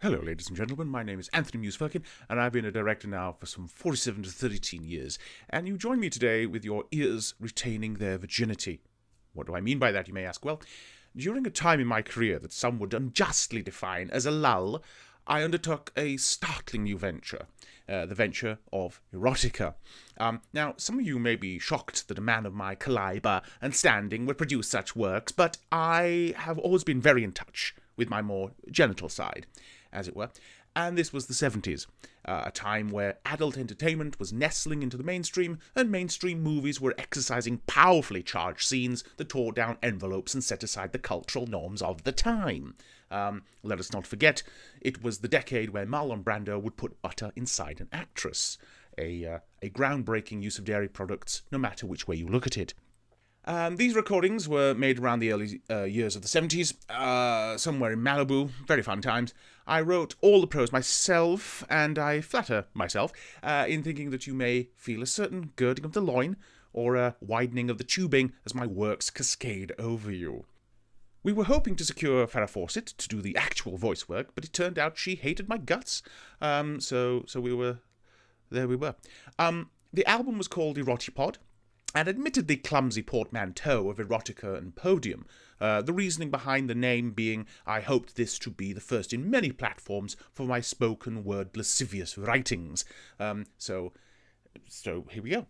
Hello, ladies and gentlemen. My name is Anthony Mews-Firkin, and I've been a director now for some 47 to 13 years. And you join me today with your ears retaining their virginity. What do I mean by that, you may ask? Well, during a time in my career that some would unjustly define as a lull, I undertook a startling new venture, the venture of erotica. Now, some of you may be shocked that a man of my caliber and standing would produce such works, but I have always been very in touch with my more genital side, as it were, and this was the 70s, a time where adult entertainment was nestling into the mainstream, and mainstream movies were exercising powerfully charged scenes that tore down envelopes and set aside the cultural norms of the time. Let us not forget, it was the decade where Marlon Brando would put butter inside an actress, a groundbreaking use of dairy products, no matter which way you look at it. These recordings were made around the early years of the 70s, somewhere in Malibu, very fun times. I wrote all the prose myself, and I flatter myself in thinking that you may feel a certain girding of the loin, or a widening of the tubing as my works cascade over you. We were hoping to secure Farrah Fawcett to do the actual voice work, but it turned out she hated my guts, so we were... there we were. The album was called Erotipod, an admittedly clumsy portmanteau of erotica and podium, the reasoning behind the name being I hoped this to be the first in many platforms for my spoken word lascivious writings. So here we go.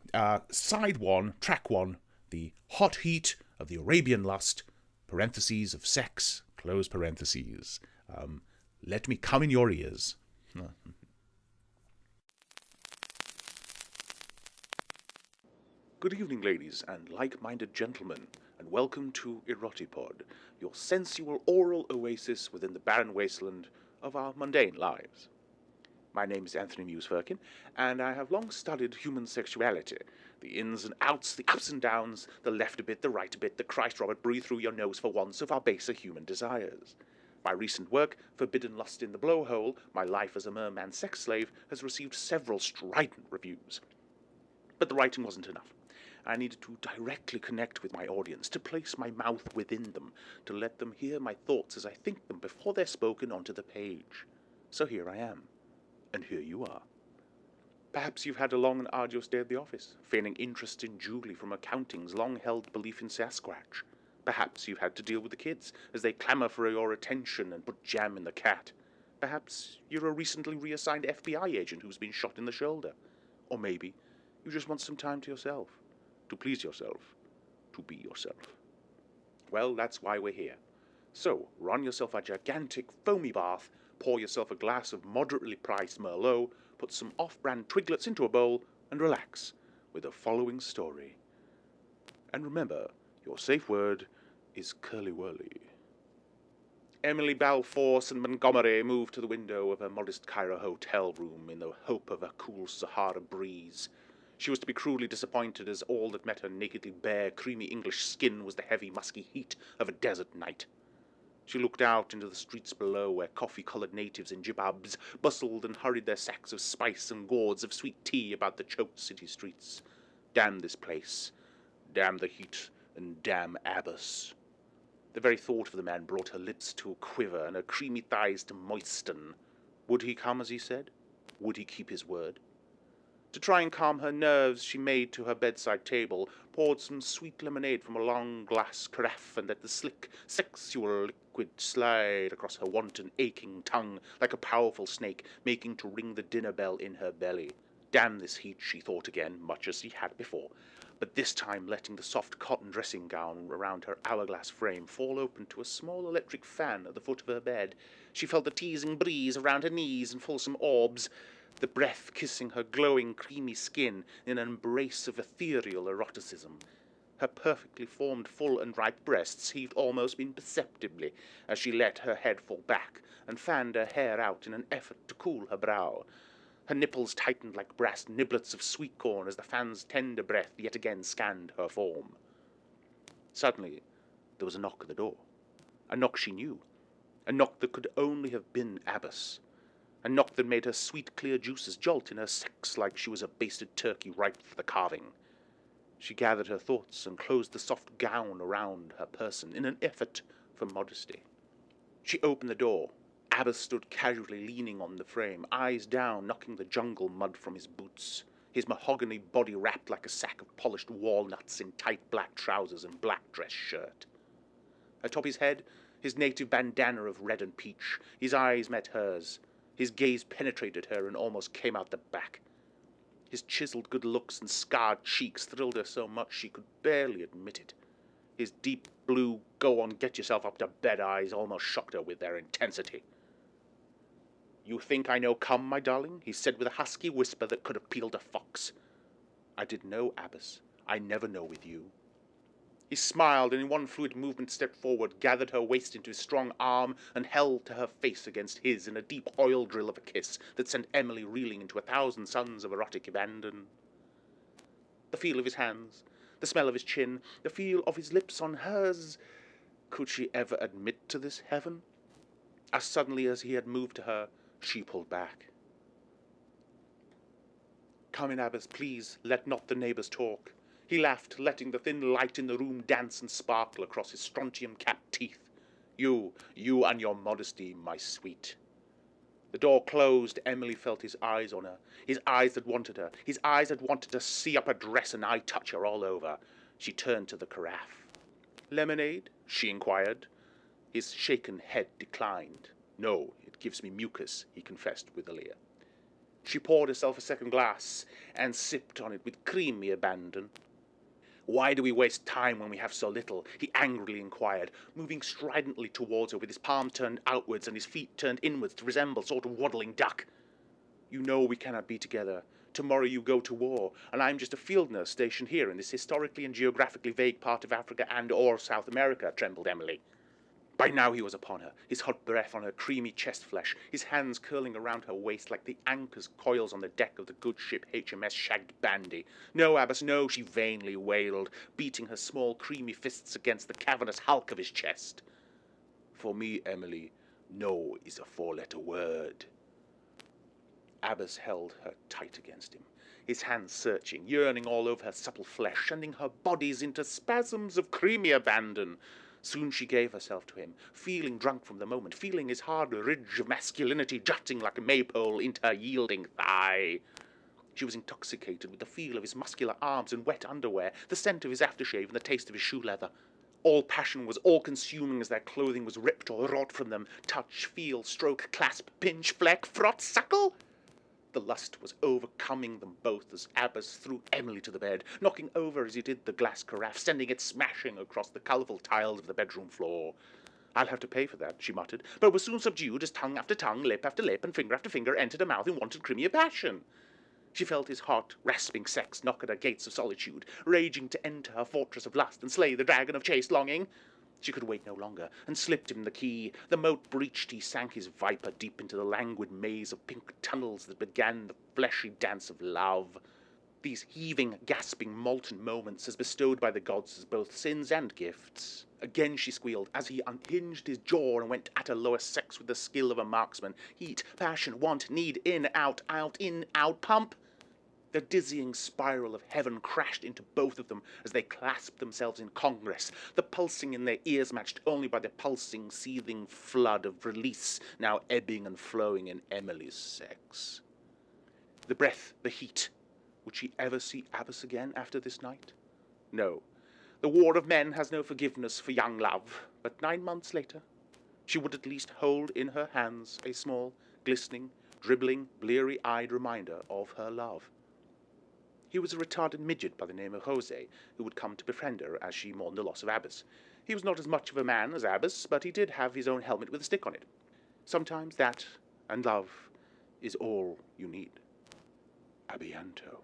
Side 1, track 1, the hot heat of the Arabian lust, parentheses of sex, close parentheses. Let me come in your ears. Good evening, ladies and like-minded gentlemen, and welcome to Erotipod, your sensual oral oasis within the barren wasteland of our mundane lives. My name is Anthony Mews-Firkin, and I have long studied human sexuality, the ins and outs, the ups and downs, the left a bit, the right a bit, the Christ Robert breathe through your nose for once of our baser human desires. My recent work, Forbidden Lust in the Blowhole, My Life as a Merman Sex Slave, has received several strident reviews. But the writing wasn't enough. I needed to directly connect with my audience, to place my mouth within them, to let them hear my thoughts as I think them before they're spoken onto the page. So here I am, and here you are. Perhaps you've had a long and arduous day at the office, feigning interest in Julie from accounting's long-held belief in Sasquatch. Perhaps you've had to deal with the kids as they clamour for your attention and put jam in the cat. Perhaps you're a recently reassigned FBI agent who's been shot in the shoulder. Or maybe you just want some time to yourself. To please yourself, to be yourself. Well, that's why we're here. So, run yourself a gigantic foamy bath, pour yourself a glass of moderately priced Merlot, put some off-brand Twiglets into a bowl, and relax with the following story. And remember, your safe word is curly-whirly. Emily Balfour and Montgomery moved to the window of a modest Cairo hotel room in the hope of a cool Sahara breeze. She was to be cruelly disappointed, as all that met her nakedly bare, creamy English skin was the heavy, musky heat of a desert night. She looked out into the streets below, where coffee-coloured natives in jibabs bustled and hurried their sacks of spice and gourds of sweet tea about the choked city streets. Damn this place, damn the heat, and damn Abbas. The very thought of the man brought her lips to a quiver and her creamy thighs to moisten. Would he come as he said? Would he keep his word? To try and calm her nerves, she made to her bedside table, poured some sweet lemonade from a long glass carafe, and let the slick, sexual liquid slide across her wanton, aching tongue like a powerful snake, making to ring the dinner bell in her belly. Damn this heat, she thought again, much as she had before, but this time letting the soft cotton dressing gown around her hourglass frame fall open to a small electric fan at the foot of her bed. She felt the teasing breeze around her knees and fulsome orbs, the breath kissing her glowing, creamy skin in an embrace of ethereal eroticism. Her perfectly formed, full and ripe breasts heaved almost imperceptibly as she let her head fall back and fanned her hair out in an effort to cool her brow. Her nipples tightened like brass niblets of sweet corn as the fan's tender breath yet again scanned her form. Suddenly, there was a knock at the door. A knock she knew. A knock that could only have been Abbas. A knock that made her sweet, clear juices jolt in her sex like she was a basted turkey ripe for the carving. She gathered her thoughts and closed the soft gown around her person in an effort for modesty. She opened the door Abbas stood casually leaning on the frame, eyes down, knocking the jungle mud from his boots, his mahogany body wrapped like a sack of polished walnuts in tight black trousers and black dress shirt. Atop his head, his native bandana of red and peach, his eyes met hers. His gaze penetrated her and almost came out the back. His chiseled good looks and scarred cheeks thrilled her so much she could barely admit it. His deep blue, go-on-get-yourself-up-to-bed eyes almost shocked her with their intensity. "You think I know come, my darling?" he said with a husky whisper that could have peeled a fox. "I did know, Abbas. I never know with you." He smiled and in one fluid movement stepped forward, gathered her waist into his strong arm, and held to her face against his in a deep oil drill of a kiss that sent Emily reeling into 1,000 suns of erotic abandon. The feel of his hands, the smell of his chin, the feel of his lips on hers. Could she ever admit to this heaven? As suddenly as he had moved to her, she pulled back. "Come in, Abbas, please, let not the neighbours talk." He laughed, letting the thin light in the room dance and sparkle across his strontium-capped teeth. You and your modesty, my sweet." The door closed. Emily felt his eyes on her, his eyes that wanted her, his eyes that wanted to see up her dress and eye-touch her all over. She turned to the carafe. "Lemonade?" she inquired. His shaken head declined. "No, it gives me mucus," he confessed with a leer. She poured herself a second glass and sipped on it with creamy abandon. "Why do we waste time when we have so little?" he angrily inquired, moving stridently towards her with his palm turned outwards and his feet turned inwards to resemble a sort of waddling duck. "You know we cannot be together. Tomorrow you go to war, and I'm just a field nurse stationed here in this historically and geographically vague part of Africa and/or South America," trembled Emily. By now he was upon her, his hot breath on her creamy chest flesh, his hands curling around her waist like the anchor's coils on the deck of the good ship HMS Shag Bandy. "No, Abbas, no," she vainly wailed, beating her small creamy fists against the cavernous hulk of his chest. "For me, Emily, no is a four-letter word." Abbas held her tight against him, his hands searching, yearning all over her supple flesh, sending her bodies into spasms of creamy abandon. Soon she gave herself to him, feeling drunk from the moment, feeling his hard ridge of masculinity jutting like a maypole into her yielding thigh. She was intoxicated with the feel of his muscular arms and wet underwear, the scent of his aftershave and the taste of his shoe leather. All passion was all-consuming as their clothing was ripped or wrought from them. Touch, feel, stroke, clasp, pinch, fleck, frot, suckle. The lust was overcoming them both as Abbas threw Emily to the bed, knocking over as he did the glass carafe, sending it smashing across the colourful tiles of the bedroom floor. "I'll have to pay for that," she muttered, but was soon subdued as tongue after tongue, lip after lip, and finger after finger entered her mouth in wanton creamier passion. She felt his hot, rasping sex knock at her gates of solitude, raging to enter her fortress of lust and slay the dragon of chaste longing. She could wait no longer, and slipped him the key. The moat breached, he sank his viper deep into the languid maze of pink tunnels that began the fleshy dance of love. These heaving, gasping, molten moments as bestowed by the gods as both sins and gifts. Again she squealed, as he unhinged his jaw and went at her lower sex with the skill of a marksman. Heat, passion, want, need, in, out, pump. The dizzying spiral of heaven crashed into both of them as they clasped themselves in congress, the pulsing in their ears matched only by the pulsing, seething flood of release now ebbing and flowing in Emily's sex. The breath, the heat. Would she ever see Abbas again after this night? No. The war of men has no forgiveness for young love, but 9 months later, she would at least hold in her hands a small, glistening, dribbling, bleary-eyed reminder of her love. He was a retarded midget by the name of Jose, who would come to befriend her as she mourned the loss of Abbas. He was not as much of a man as Abbas, but he did have his own helmet with a stick on it. Sometimes that, and love, is all you need. Abianto.